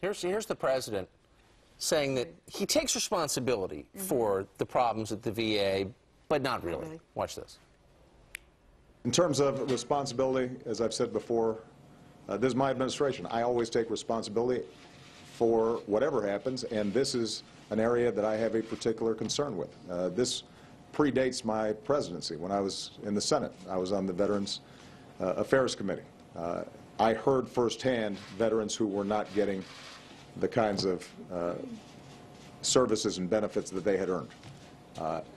Here's the president saying that he takes responsibility for the problems at the VA, but not really. Watch this. In terms of responsibility, as I've said before, this is my administration. I always take responsibility for whatever happens, and this is an area that I have a particular concern with. This predates my presidency. When I was in the Senate, I was on the Veterans Affairs Committee. I heard firsthand veterans who were not getting the kinds of services and benefits that they had earned.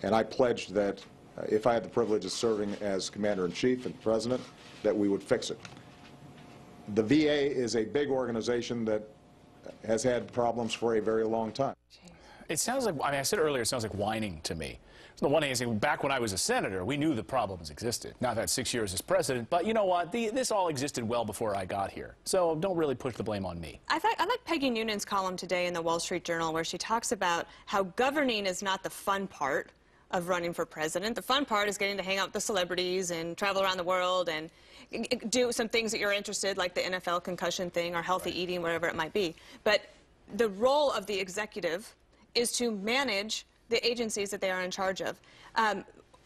And I pledged that if I had the privilege of serving as Commander-in-Chief and President, that we would fix it. The VA is a big organization that has had problems for a very long time. It sounds like, I mean, I said earlier, it sounds like whining to me. So the one thing is, back when I was a senator, we knew the problems existed. Now I've had 6 years as president, but you know what? This all existed well before I got here. So don't really push the blame on me. I like Peggy Noonan's column today in the Wall Street Journal, where she talks about how governing is not the fun part of running for president. The fun part is getting to hang out with the celebrities and travel around the world and do some things that you're interested, like the NFL concussion thing or healthy eating, whatever it might be. But the role of the executive is to manage the agencies that they are in charge of.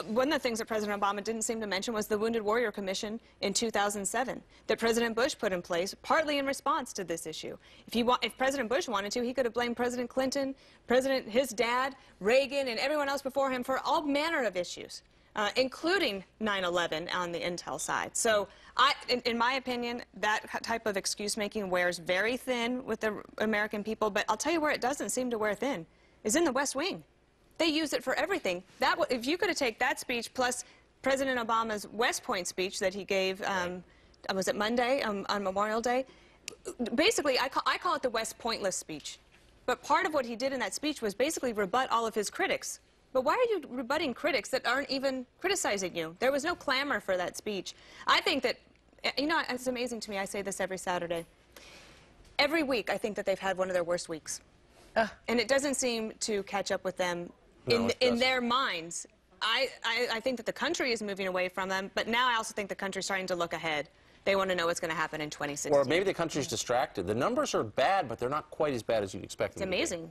One of the things that President Obama didn't seem to mention was the Wounded Warrior Commission in 2007 that President Bush put in place, partly in response to this issue. If President Bush wanted to, he could have blamed President Clinton, his dad, Reagan, and everyone else before him for all manner of issues, including 9/11 on the intel side. So, in my opinion, that type of excuse-making wears very thin with the American people, but I'll tell you where it doesn't seem to wear thin, is in the West Wing. They use it for everything. If you could have taken that speech plus President Obama's West Point speech that he gave, was it Monday, on Memorial Day? Basically, I call it the West Pointless speech. But part of what he did in that speech was basically rebut all of his critics. But why are you rebutting critics that aren't even criticizing you? There was no clamor for that speech. I think that, you know, it's amazing to me. I say this every Saturday. Every week, I think that they've had one of their worst weeks. And it doesn't seem to catch up with them in their minds. I think that the country is moving away from them, but now I also think the country's starting to look ahead. They want to know what's going to happen in 2016. Or maybe the country's distracted. The numbers are bad, but they're not quite as bad as you'd expect them to be. It's amazing.